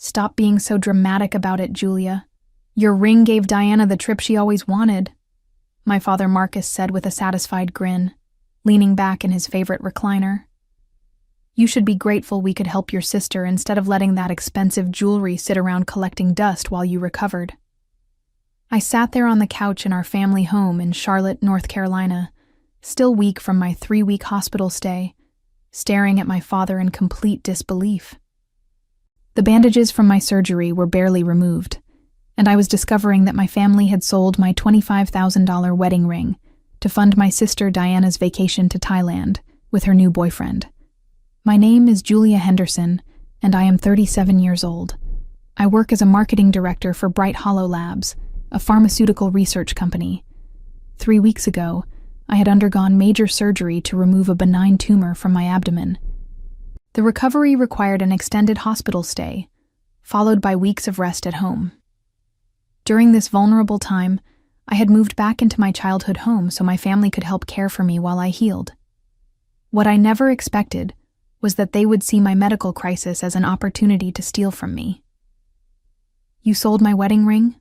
Stop being so dramatic about it, Julia. Your ring gave Diana the trip she always wanted, my father Marcus said with a satisfied grin, leaning back in his favorite recliner. You should be grateful we could help your sister instead of letting that expensive jewelry sit around collecting dust while you recovered. I sat there on the couch in our family home in Charlotte, North Carolina, still weak from my 3-week hospital stay, staring at my father in complete disbelief. The bandages from my surgery were barely removed, and I was discovering that my family had sold my $25,000 wedding ring to fund my sister Diana's vacation to Thailand with her new boyfriend. My name is Julia Henderson, and I am 37 years old. I work as a marketing director for Bright Hollow Labs, a pharmaceutical research company. 3 weeks ago, I had undergone major surgery to remove a benign tumor from my abdomen. The recovery required an extended hospital stay, followed by weeks of rest at home. During this vulnerable time, I had moved back into my childhood home so my family could help care for me while I healed. What I never expected was that they would see my medical crisis as an opportunity to steal from me. You sold my wedding ring?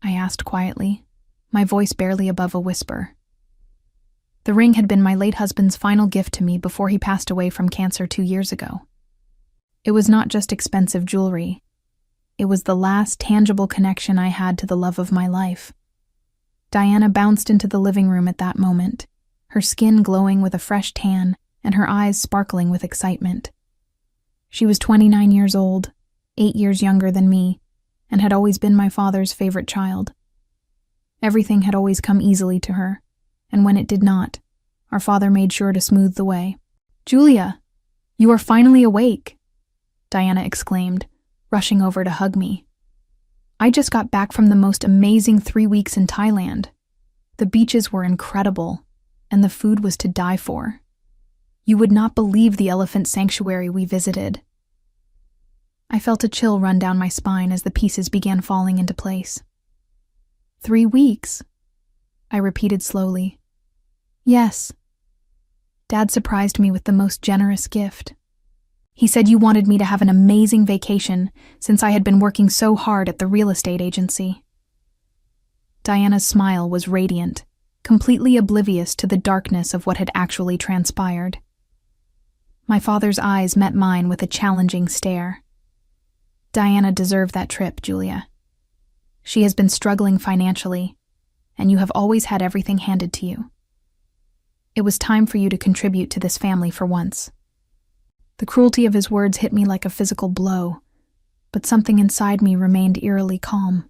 I asked quietly, my voice barely above a whisper. The ring had been my late husband's final gift to me before he passed away from cancer 2 years ago. It was not just expensive jewelry. It was the last tangible connection I had to the love of my life. Diana bounced into the living room at that moment, her skin glowing with a fresh tan and her eyes sparkling with excitement. She was 29 years old, 8 years younger than me, and had always been my father's favorite child. Everything had always come easily to her, and when it did not, our father made sure to smooth the way. "Julia, you are finally awake," Diana exclaimed, rushing over to hug me. "I just got back from the most amazing 3 weeks in Thailand. The beaches were incredible, and the food was to die for. You would not believe the elephant sanctuary we visited." I felt a chill run down my spine as the pieces began falling into place. 3 weeks? I repeated slowly. Yes. Dad surprised me with the most generous gift. He said you wanted me to have an amazing vacation since I had been working so hard at the real estate agency. Diana's smile was radiant, completely oblivious to the darkness of what had actually transpired. My father's eyes met mine with a challenging stare. Diana deserved that trip, Julia. She has been struggling financially, and you have always had everything handed to you. It was time for you to contribute to this family for once. The cruelty of his words hit me like a physical blow, but something inside me remained eerily calm.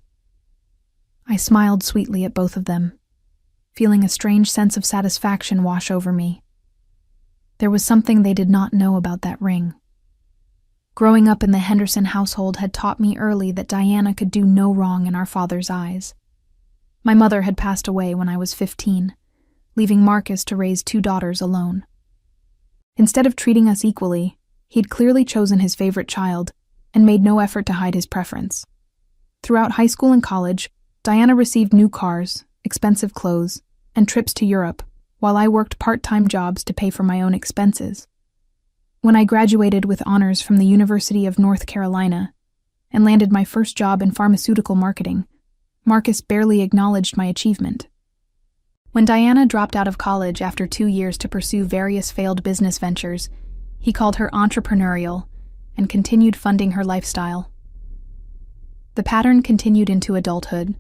I smiled sweetly at both of them, feeling a strange sense of satisfaction wash over me. There was something they did not know about that ring. Growing up in the Henderson household had taught me early that Diana could do no wrong in our father's eyes. My mother had passed away when I was 15, leaving Marcus to raise 2 daughters alone. Instead of treating us equally, he'd clearly chosen his favorite child and made no effort to hide his preference. Throughout high school and college, Diana received new cars, expensive clothes, and trips to Europe, while I worked part-time jobs to pay for my own expenses. When I graduated with honors from the University of North Carolina and landed my first job in pharmaceutical marketing, Marcus barely acknowledged my achievement. When Diana dropped out of college after 2 years to pursue various failed business ventures, he called her entrepreneurial and continued funding her lifestyle. The pattern continued into adulthood.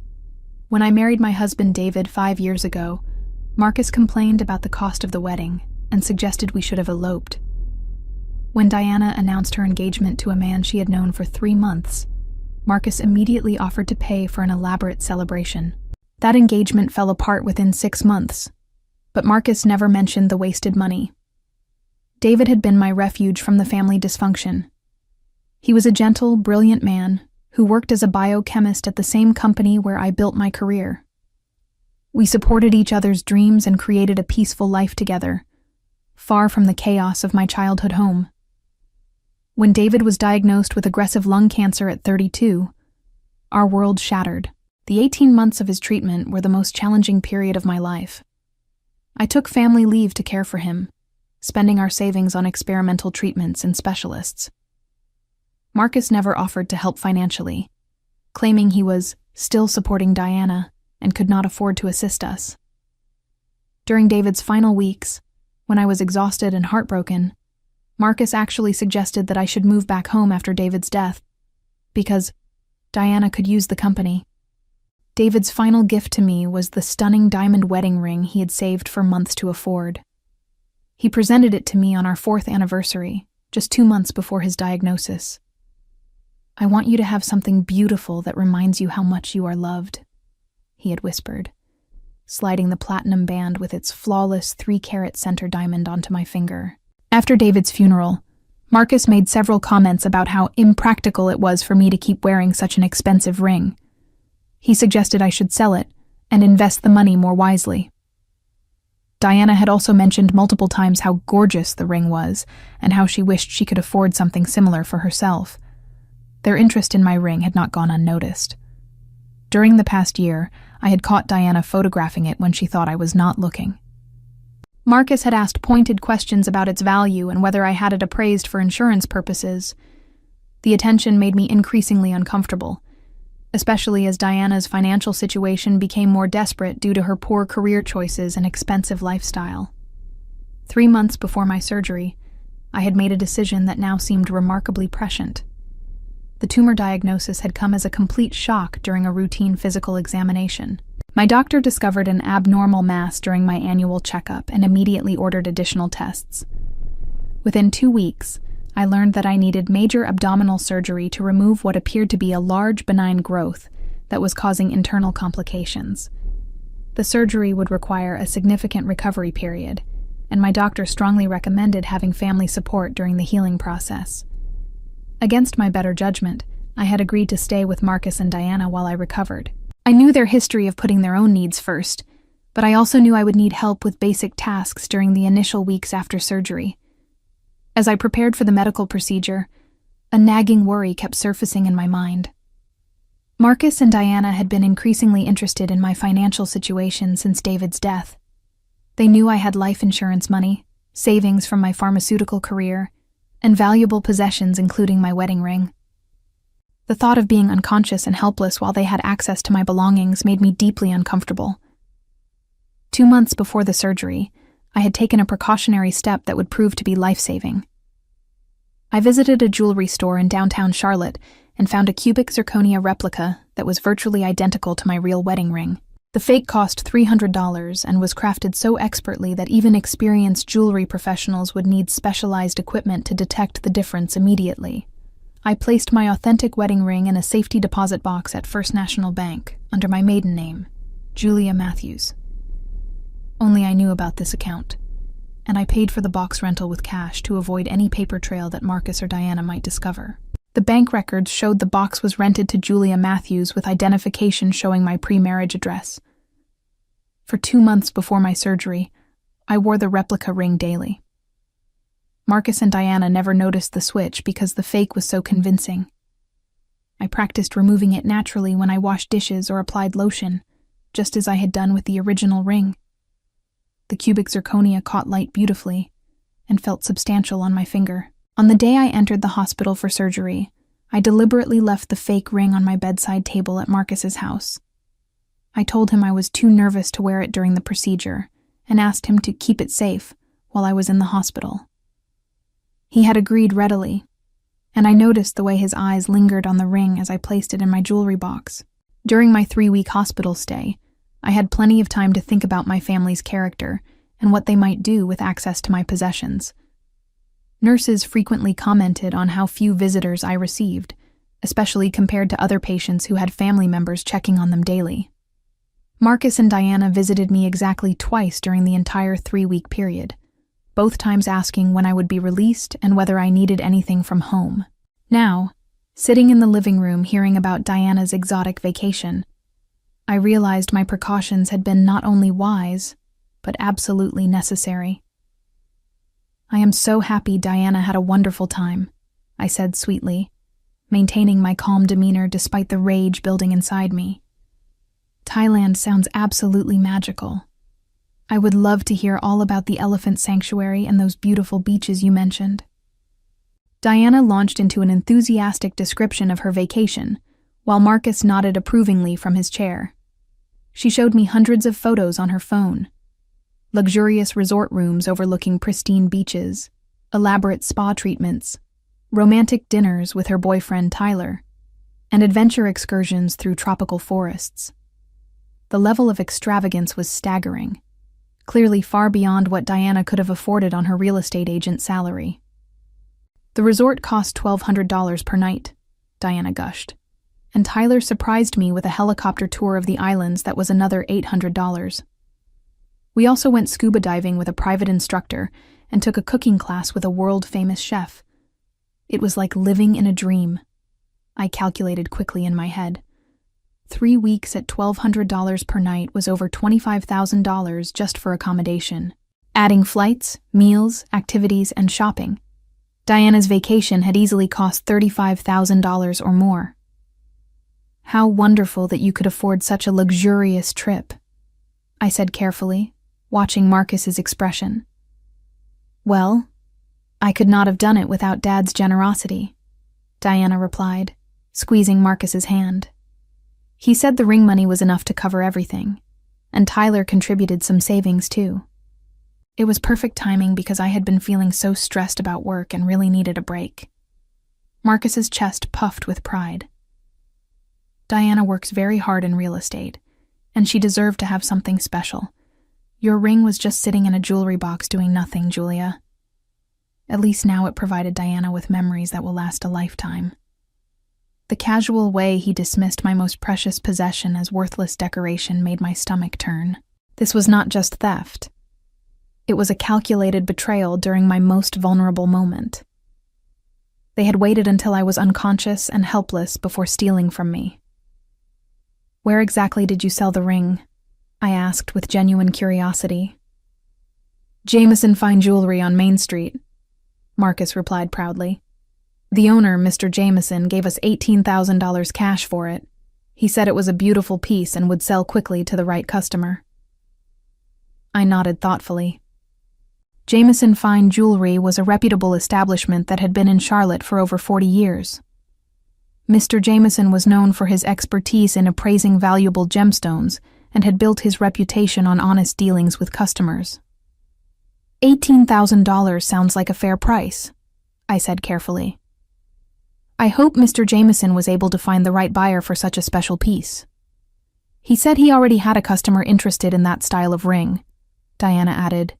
When I married my husband David 5 years ago, Marcus complained about the cost of the wedding and suggested we should have eloped. When Diana announced her engagement to a man she had known for 3 months, Marcus immediately offered to pay for an elaborate celebration. That engagement fell apart within 6 months, but Marcus never mentioned the wasted money. David had been my refuge from the family dysfunction. He was a gentle, brilliant man who worked as a biochemist at the same company where I built my career. We supported each other's dreams and created a peaceful life together, far from the chaos of my childhood home. When David was diagnosed with aggressive lung cancer at 32, our world shattered. The 18 months of his treatment were the most challenging period of my life. I took family leave to care for him, spending our savings on experimental treatments and specialists. Marcus never offered to help financially, claiming he was still supporting Diana and could not afford to assist us. During David's final weeks, when I was exhausted and heartbroken, Marcus actually suggested that I should move back home after David's death, because Diana could use the company. David's final gift to me was the stunning diamond wedding ring he had saved for months to afford. He presented it to me on our 4th anniversary, just 2 months before his diagnosis. "I want you to have something beautiful that reminds you how much you are loved," he had whispered, sliding the platinum band with its flawless 3-carat center diamond onto my finger. After David's funeral, Marcus made several comments about how impractical it was for me to keep wearing such an expensive ring. He suggested I should sell it and invest the money more wisely. Diana had also mentioned multiple times how gorgeous the ring was and how she wished she could afford something similar for herself. Their interest in my ring had not gone unnoticed. During the past year, I had caught Diana photographing it when she thought I was not looking. Marcus had asked pointed questions about its value and whether I had it appraised for insurance purposes. The attention made me increasingly uncomfortable, especially as Diana's financial situation became more desperate due to her poor career choices and expensive lifestyle. 3 months before my surgery, I had made a decision that now seemed remarkably prescient. The tumor diagnosis had come as a complete shock during a routine physical examination. My doctor discovered an abnormal mass during my annual checkup and immediately ordered additional tests. Within 2 weeks, I learned that I needed major abdominal surgery to remove what appeared to be a large benign growth that was causing internal complications. The surgery would require a significant recovery period, and my doctor strongly recommended having family support during the healing process. Against my better judgment, I had agreed to stay with Marcus and Diana while I recovered. I knew their history of putting their own needs first, but I also knew I would need help with basic tasks during the initial weeks after surgery. As I prepared for the medical procedure, a nagging worry kept surfacing in my mind. Marcus and Diana had been increasingly interested in my financial situation since David's death. They knew I had life insurance money, savings from my pharmaceutical career, and valuable possessions including my wedding ring. The thought of being unconscious and helpless while they had access to my belongings made me deeply uncomfortable. 2 months before the surgery, I had taken a precautionary step that would prove to be life-saving. I visited a jewelry store in downtown Charlotte and found a cubic zirconia replica that was virtually identical to my real wedding ring. The fake cost $300 and was crafted so expertly that even experienced jewelry professionals would need specialized equipment to detect the difference immediately. I placed my authentic wedding ring in a safety deposit box at First National Bank under my maiden name, Julia Matthews. Only I knew about this account, and I paid for the box rental with cash to avoid any paper trail that Marcus or Diana might discover. The bank records showed the box was rented to Julia Matthews with identification showing my pre-marriage address. For 2 months before my surgery, I wore the replica ring daily. Marcus and Diana never noticed the switch because the fake was so convincing. I practiced removing it naturally when I washed dishes or applied lotion, just as I had done with the original ring. The cubic zirconia caught light beautifully and felt substantial on my finger. On the day I entered the hospital for surgery, I deliberately left the fake ring on my bedside table at Marcus's house. I told him I was too nervous to wear it during the procedure and asked him to keep it safe while I was in the hospital. He had agreed readily, and I noticed the way his eyes lingered on the ring as I placed it in my jewelry box. During my 3-week hospital stay, I had plenty of time to think about my family's character and what they might do with access to my possessions. Nurses frequently commented on how few visitors I received, especially compared to other patients who had family members checking on them daily. Marcus and Diana visited me exactly twice during the entire 3-week period, both times asking when I would be released and whether I needed anything from home. Now, sitting in the living room hearing about Diana's exotic vacation, I realized my precautions had been not only wise, but absolutely necessary. "I am so happy Diana had a wonderful time," I said sweetly, maintaining my calm demeanor despite the rage building inside me. "Thailand sounds absolutely magical. I would love to hear all about the elephant sanctuary and those beautiful beaches you mentioned." Diana launched into an enthusiastic description of her vacation, while Marcus nodded approvingly from his chair. She showed me hundreds of photos on her phone. Luxurious resort rooms overlooking pristine beaches, elaborate spa treatments, romantic dinners with her boyfriend Tyler, and adventure excursions through tropical forests. The level of extravagance was staggering, clearly far beyond what Diana could have afforded on her real estate agent salary. The resort cost $1,200 per night, Diana gushed, and Tyler surprised me with a helicopter tour of the islands that was another $800. We also went scuba diving with a private instructor and took a cooking class with a world-famous chef. It was like living in a dream. I calculated quickly in my head. 3 weeks at $1,200 per night was over $25,000 just for accommodation. Adding flights, meals, activities, and shopping, Diana's vacation had easily cost $35,000 or more. How wonderful that you could afford such a luxurious trip, I said carefully, watching Marcus's expression. Well, I could not have done it without Dad's generosity, Diana replied, squeezing Marcus's hand. He said the ring money was enough to cover everything, and Tyler contributed some savings too. It was perfect timing because I had been feeling so stressed about work and really needed a break. Marcus's chest puffed with pride. Diana works very hard in real estate, and she deserved to have something special. Your ring was just sitting in a jewelry box doing nothing, Julia. At least now it provided Diana with memories that will last a lifetime. The casual way he dismissed my most precious possession as worthless decoration made my stomach turn. This was not just theft. It was a calculated betrayal during my most vulnerable moment. They had waited until I was unconscious and helpless before stealing from me. Where exactly did you sell the ring? I asked with genuine curiosity. Jameson Fine Jewelry on Main Street, Marcus replied proudly. The owner, Mr. Jameson, gave us $18,000 cash for it. He said it was a beautiful piece and would sell quickly to the right customer. I nodded thoughtfully. Jameson Fine Jewelry was a reputable establishment that had been in Charlotte for over 40 years. Mr. Jameson was known for his expertise in appraising valuable gemstones and had built his reputation on honest dealings with customers. $18,000 sounds like a fair price, I said carefully. I hope Mr. Jameson was able to find the right buyer for such a special piece. He said he already had a customer interested in that style of ring, Diana added.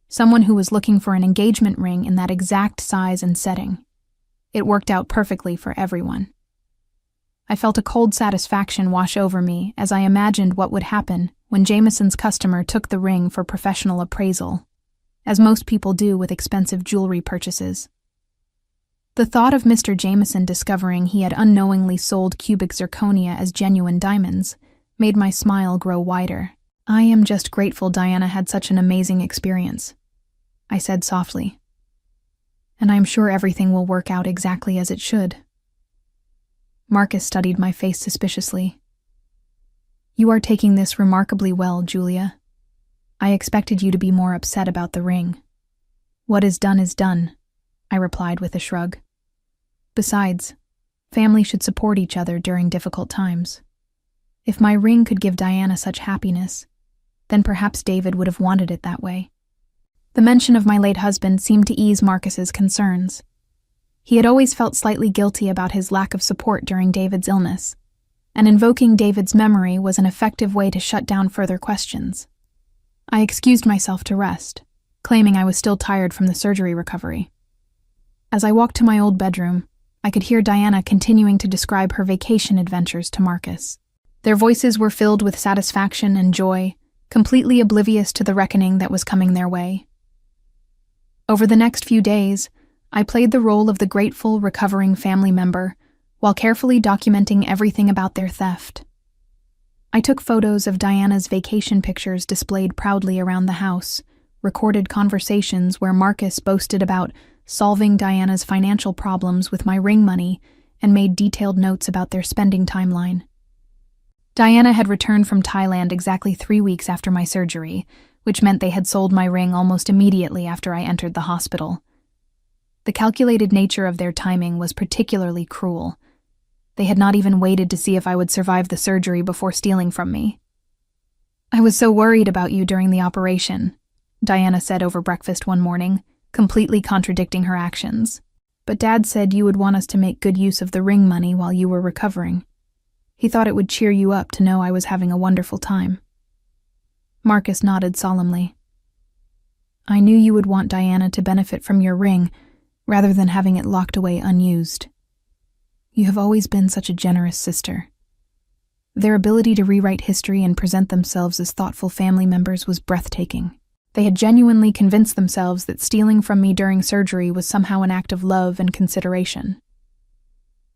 Someone who was looking for an engagement ring in that exact size and setting. It worked out perfectly for everyone. I felt a cold satisfaction wash over me as I imagined what would happen when Jameson's customer took the ring for professional appraisal, as most people do with expensive jewelry purchases. The thought of Mr. Jameson discovering he had unknowingly sold cubic zirconia as genuine diamonds made my smile grow wider. I am just grateful Diana had such an amazing experience, I said softly. And I'm sure everything will work out exactly as it should. Marcus studied my face suspiciously. You are taking this remarkably well, Julia. I expected you to be more upset about the ring. What is done, I replied with a shrug. Besides, family should support each other during difficult times. If my ring could give Diana such happiness, then perhaps David would have wanted it that way. The mention of my late husband seemed to ease Marcus's concerns. He had always felt slightly guilty about his lack of support during David's illness, and invoking David's memory was an effective way to shut down further questions. I excused myself to rest, claiming I was still tired from the surgery recovery. As I walked to my old bedroom, I could hear Diana continuing to describe her vacation adventures to Marcus. Their voices were filled with satisfaction and joy, completely oblivious to the reckoning that was coming their way. Over the next few days, I played the role of the grateful, recovering family member, while carefully documenting everything about their theft. I took photos of Diana's vacation pictures displayed proudly around the house, recorded conversations where Marcus boasted about solving Diana's financial problems with my ring money, and made detailed notes about their spending timeline. Diana had returned from Thailand exactly 3 weeks after my surgery, which meant they had sold my ring almost immediately after I entered the hospital. The calculated nature of their timing was particularly cruel. They had not even waited to see if I would survive the surgery before stealing from me. "I was so worried about you during the operation," Diana said over breakfast one morning, completely contradicting her actions. "But Dad said you would want us to make good use of the ring money while you were recovering. He thought it would cheer you up to know I was having a wonderful time." Marcus nodded solemnly. "I knew you would want Diana to benefit from your ring, rather than having it locked away unused. You have always been such a generous sister." Their ability to rewrite history and present themselves as thoughtful family members was breathtaking. They had genuinely convinced themselves that stealing from me during surgery was somehow an act of love and consideration.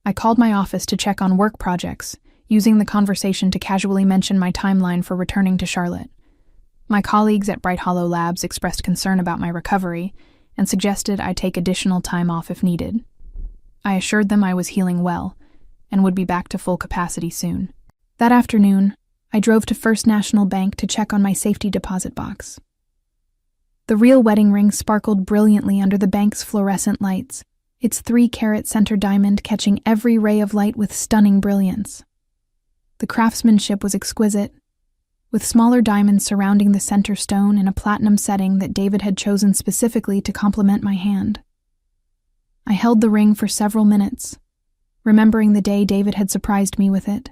I called my office to check on work projects, using the conversation to casually mention my timeline for returning to Charlotte. My colleagues at Bright Hollow Labs expressed concern about my recovery and suggested I take additional time off if needed. I assured them I was healing well and would be back to full capacity soon. That afternoon, I drove to First National Bank to check on my safety deposit box. The real wedding ring sparkled brilliantly under the bank's fluorescent lights, its 3-carat center diamond catching every ray of light with stunning brilliance. The craftsmanship was exquisite, with smaller diamonds surrounding the center stone in a platinum setting that David had chosen specifically to complement my hand. I held the ring for several minutes, remembering the day David had surprised me with it.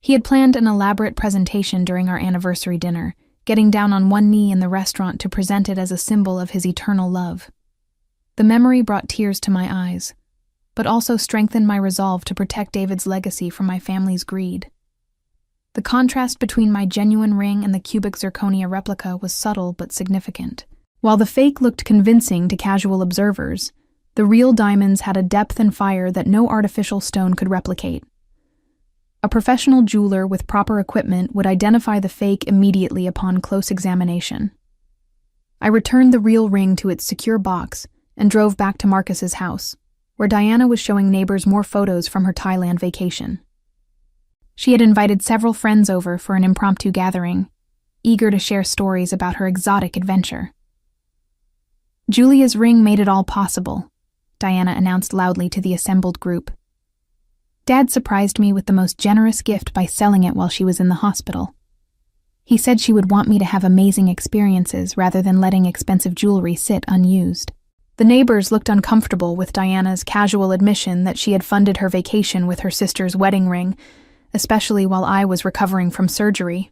He had planned an elaborate presentation during our anniversary dinner, getting down on one knee in the restaurant to present it as a symbol of his eternal love. The memory brought tears to my eyes, but also strengthened my resolve to protect David's legacy from my family's greed. The contrast between my genuine ring and the cubic zirconia replica was subtle but significant. While the fake looked convincing to casual observers, the real diamonds had a depth and fire that no artificial stone could replicate. A professional jeweler with proper equipment would identify the fake immediately upon close examination. I returned the real ring to its secure box and drove back to Marcus's house, where Diana was showing neighbors more photos from her Thailand vacation. She had invited several friends over for an impromptu gathering, eager to share stories about her exotic adventure. "Julia's ring made it all possible," Diana announced loudly to the assembled group. "Dad surprised me with the most generous gift by selling it while she was in the hospital. He said she would want me to have amazing experiences rather than letting expensive jewelry sit unused." The neighbors looked uncomfortable with Diana's casual admission that she had funded her vacation with her sister's wedding ring, especially while I was recovering from surgery.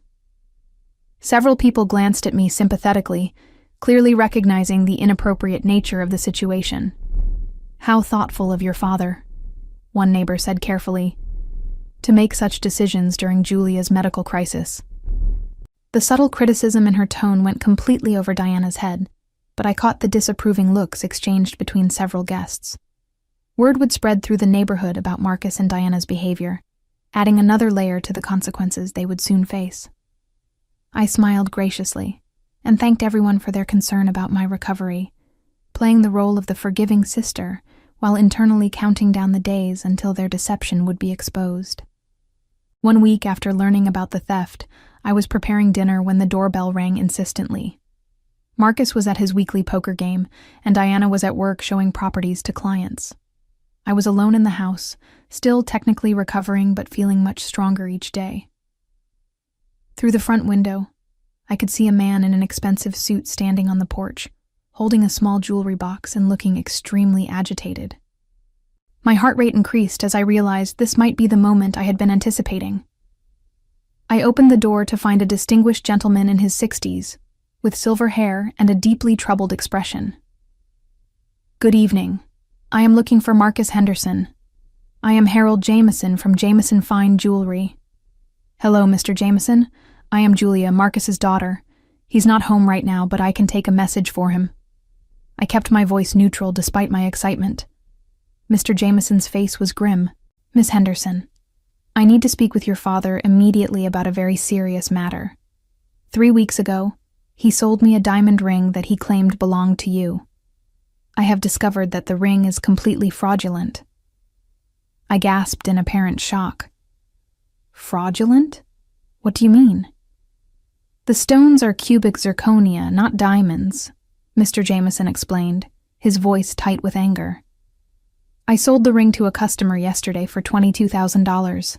Several people glanced at me sympathetically, clearly recognizing the inappropriate nature of the situation. "How thoughtful of your father," one neighbor said carefully, "to make such decisions during Julia's medical crisis." The subtle criticism in her tone went completely over Diana's head, but I caught the disapproving looks exchanged between several guests. Word would spread through the neighborhood about Marcus and Diana's behavior, adding another layer to the consequences they would soon face. I smiled graciously and thanked everyone for their concern about my recovery, playing the role of the forgiving sister while internally counting down the days until their deception would be exposed. 1 week after learning about the theft, I was preparing dinner when the doorbell rang insistently. Marcus was at his weekly poker game, and Diana was at work showing properties to clients. I was alone in the house, still technically recovering but feeling much stronger each day. Through the front window, I could see a man in an expensive suit standing on the porch, holding a small jewelry box and looking extremely agitated. My heart rate increased as I realized this might be the moment I had been anticipating. I opened the door to find a distinguished gentleman in his 60s, with silver hair and a deeply troubled expression. "Good evening. I am looking for Marcus Henderson. I am Harold Jameson from Jameson Fine Jewelry." "Hello, Mr. Jameson. I am Julia, Marcus's daughter. He's not home right now, but I can take a message for him." I kept my voice neutral despite my excitement. Mr. Jameson's face was grim. "Miss Henderson, I need to speak with your father immediately about a very serious matter. 3 weeks ago, he sold me a diamond ring that he claimed belonged to you. I have discovered that the ring is completely fraudulent." I gasped in apparent shock. "Fraudulent? What do you mean?" "The stones are cubic zirconia, not diamonds," Mr. Jameson explained, his voice tight with anger. "I sold the ring to a customer yesterday for $22,000.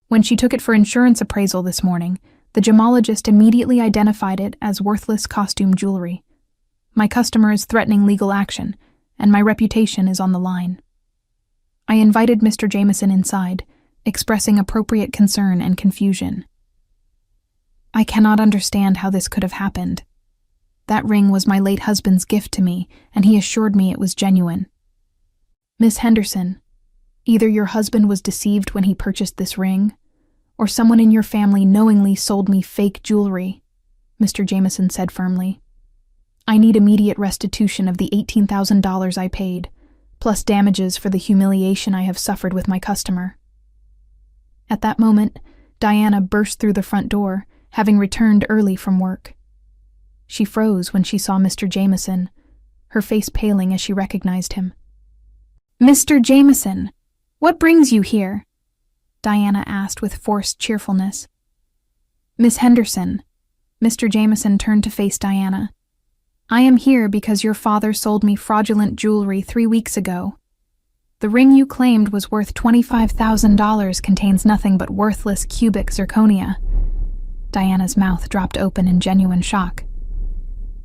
When she took it for insurance appraisal this morning, the gemologist immediately identified it as worthless costume jewelry. My customer is threatening legal action, and my reputation is on the line." I invited Mr. Jameson inside, expressing appropriate concern and confusion. "I cannot understand how this could have happened. That ring was my late husband's gift to me, and he assured me it was genuine." "Miss Henderson, either your husband was deceived when he purchased this ring, or someone in your family knowingly sold me fake jewelry," Mr. Jameson said firmly. "I need immediate restitution of the $18,000 I paid, plus damages for the humiliation I have suffered with my customer." At that moment, Diana burst through the front door, having returned early from work. She froze when she saw Mr. Jameson, her face paling as she recognized him. "Mr. Jameson, what brings you here?" Diana asked with forced cheerfulness. "Miss Henderson," Mr. Jameson turned to face Diana, "I am here because your father sold me fraudulent jewelry 3 weeks ago. The ring you claimed was worth $25,000 contains nothing but worthless cubic zirconia." Diana's mouth dropped open in genuine shock.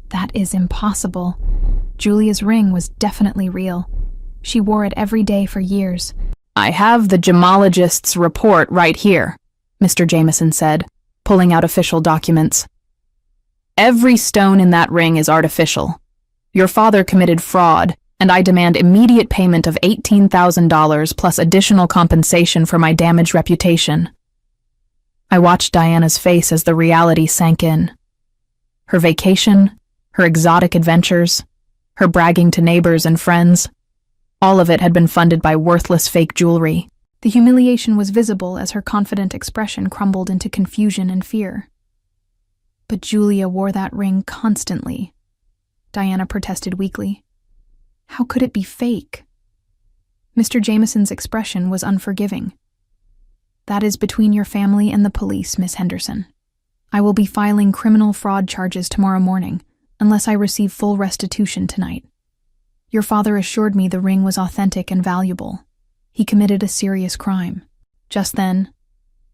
"That is impossible. Julia's ring was definitely real. She wore it every day for years." "I have the gemologist's report right here," Mr. Jameson said, pulling out official documents. "Every stone in that ring is artificial. Your father committed fraud, and I demand immediate payment of $18,000 plus additional compensation for my damaged reputation." I watched Diana's face as the reality sank in. Her vacation, her exotic adventures, her bragging to neighbors and friends, all of it had been funded by worthless fake jewelry. The humiliation was visible as her confident expression crumbled into confusion and fear. "But Julia wore that ring constantly," Diana protested weakly. "How could it be fake?" Mr. Jameson's expression was unforgiving. "That is between your family and the police, Miss Henderson. I will be filing criminal fraud charges tomorrow morning, unless I receive full restitution tonight. Your father assured me the ring was authentic and valuable. He committed a serious crime." Just then,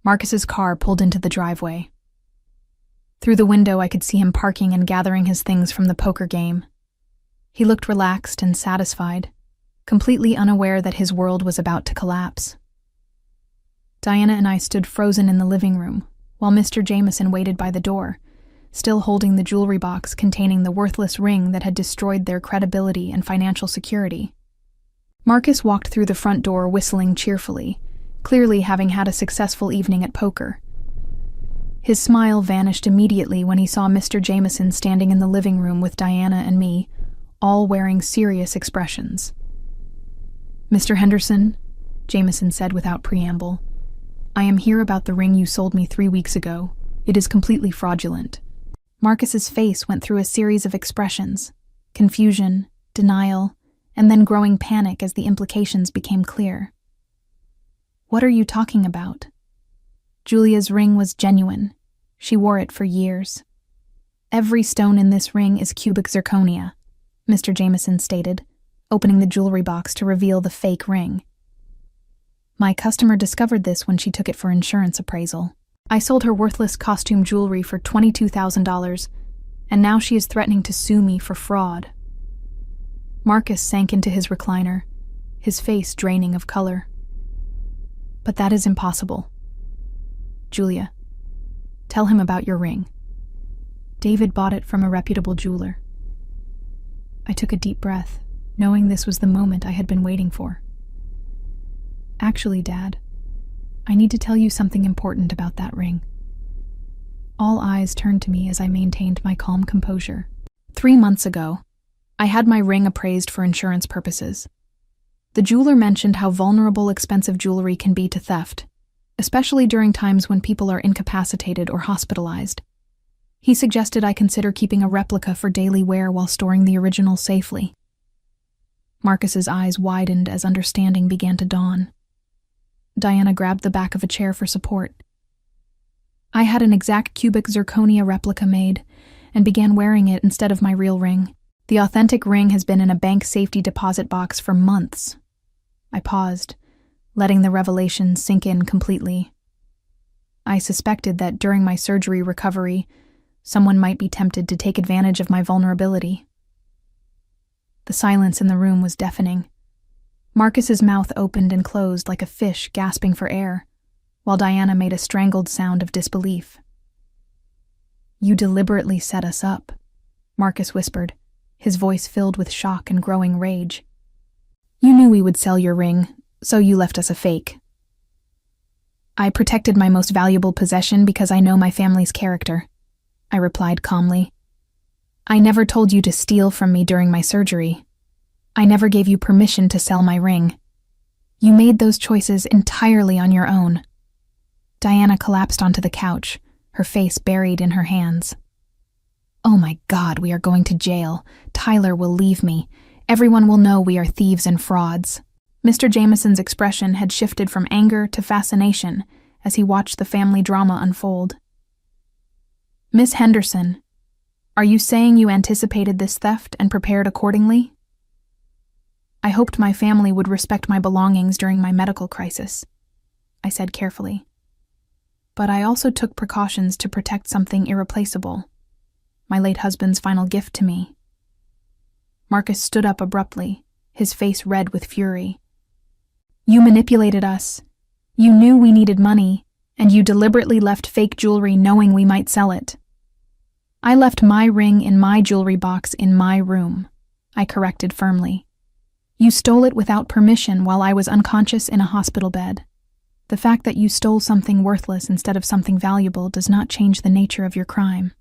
Marcus's car pulled into the driveway. Through the window, I could see him parking and gathering his things from the poker game. He looked relaxed and satisfied, completely unaware that his world was about to collapse. Diana and I stood frozen in the living room, while Mr. Jameson waited by the door, still holding the jewelry box containing the worthless ring that had destroyed their credibility and financial security. Marcus walked through the front door whistling cheerfully, clearly having had a successful evening at poker. His smile vanished immediately when he saw Mr. Jameson standing in the living room with Diana and me, all wearing serious expressions. "Mr. Henderson," Jameson said without preamble, "I am here about the ring you sold me 3 weeks ago. It is completely fraudulent." Marcus's face went through a series of expressions: confusion, denial, and then growing panic as the implications became clear. "What are you talking about?" "Julia's ring was genuine. She wore it for years. Every stone in this ring is cubic zirconia," Mr. Jameson stated, opening the jewelry box to reveal the fake ring. "My customer discovered this when she took it for insurance appraisal. I sold her worthless costume jewelry for $22,000, and now she is threatening to sue me for fraud." Marcus sank into his recliner, his face draining of color. "But that is impossible. Julia, tell him about your ring. David bought it from a reputable jeweler." I took a deep breath, knowing this was the moment I had been waiting for. "Actually, Dad, I need to tell you something important about that ring." All eyes turned to me as I maintained my calm composure. 3 months ago, I had my ring appraised for insurance purposes. The jeweler mentioned how vulnerable expensive jewelry can be to theft, especially during times when people are incapacitated or hospitalized. He suggested I consider keeping a replica for daily wear while storing the original safely. Marcus's eyes widened as understanding began to dawn. Diana grabbed the back of a chair for support. I had an exact cubic zirconia replica made and began wearing it instead of my real ring. The authentic ring has been in a bank safety deposit box for months. I paused, letting the revelation sink in completely. I suspected that during my surgery recovery, someone might be tempted to take advantage of my vulnerability. The silence in the room was deafening. Marcus's mouth opened and closed like a fish gasping for air, while Diana made a strangled sound of disbelief. "You deliberately set us up," Marcus whispered, his voice filled with shock and growing rage. "You knew we would sell your ring, so you left us a fake." "I protected my most valuable possession because I know my family's character," I replied calmly. "I never told you to steal from me during my surgery. I never gave you permission to sell my ring. You made those choices entirely on your own." Diana collapsed onto the couch, her face buried in her hands. "Oh my God, we are going to jail. Tyler will leave me. Everyone will know we are thieves and frauds." Mr. Jameson's expression had shifted from anger to fascination as he watched the family drama unfold. "Miss Henderson, are you saying you anticipated this theft and prepared accordingly?" "I hoped my family would respect my belongings during my medical crisis," I said carefully. "But I also took precautions to protect something irreplaceable, my late husband's final gift to me." Marcus stood up abruptly, his face red with fury. "You manipulated us. You knew we needed money, and you deliberately left fake jewelry knowing we might sell it." "I left my ring in my jewelry box in my room," I corrected firmly. "You stole it without permission while I was unconscious in a hospital bed. The fact that you stole something worthless instead of something valuable does not change the nature of your crime."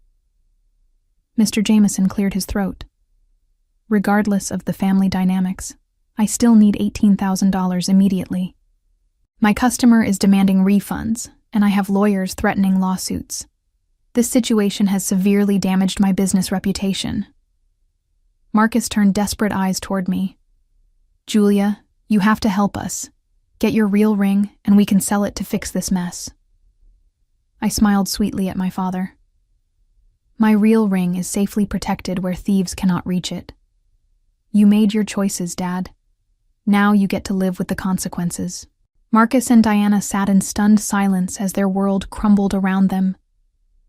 Mr. Jameson cleared his throat. "Regardless of the family dynamics, I still need $18,000 immediately. My customer is demanding refunds, and I have lawyers threatening lawsuits. This situation has severely damaged my business reputation." Marcus turned desperate eyes toward me. "Julia, you have to help us. Get your real ring, and we can sell it to fix this mess." I smiled sweetly at my father. "My real ring is safely protected where thieves cannot reach it. You made your choices, Dad. Now you get to live with the consequences." Marcus and Diana sat in stunned silence as their world crumbled around them,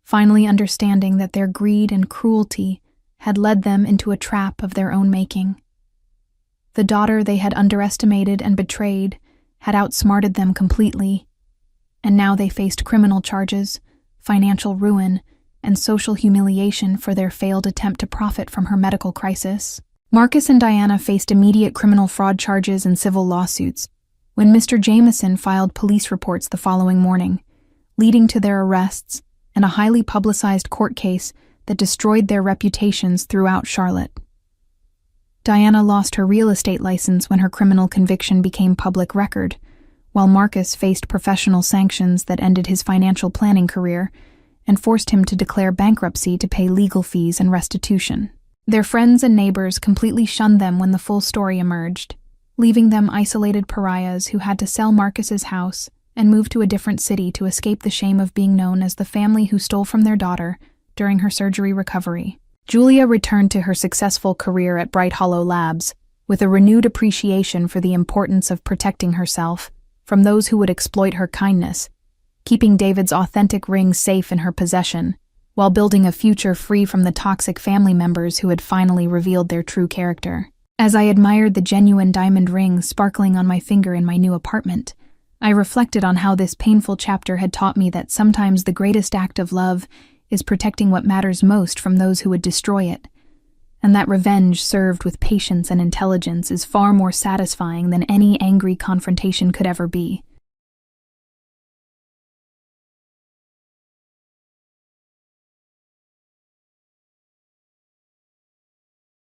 finally understanding that their greed and cruelty had led them into a trap of their own making. The daughter they had underestimated and betrayed had outsmarted them completely, and now they faced criminal charges, financial ruin, and social humiliation for their failed attempt to profit from her medical crisis. Marcus and Diana faced immediate criminal fraud charges and civil lawsuits when Mr. Jameson filed police reports the following morning, leading to their arrests and a highly publicized court case that destroyed their reputations throughout Charlotte. Diana lost her real estate license when her criminal conviction became public record, while Marcus faced professional sanctions that ended his financial planning career and forced him to declare bankruptcy to pay legal fees and restitution. Their friends and neighbors completely shunned them when the full story emerged, leaving them isolated pariahs who had to sell Marcus's house and move to a different city to escape the shame of being known as the family who stole from their daughter during her surgery recovery. Julia returned to her successful career at Bright Hollow Labs with a renewed appreciation for the importance of protecting herself from those who would exploit her kindness, keeping David's authentic ring safe in her possession, while building a future free from the toxic family members who had finally revealed their true character. As I admired the genuine diamond ring sparkling on my finger in my new apartment, I reflected on how this painful chapter had taught me that sometimes the greatest act of love is protecting what matters most from those who would destroy it, and that revenge served with patience and intelligence is far more satisfying than any angry confrontation could ever be.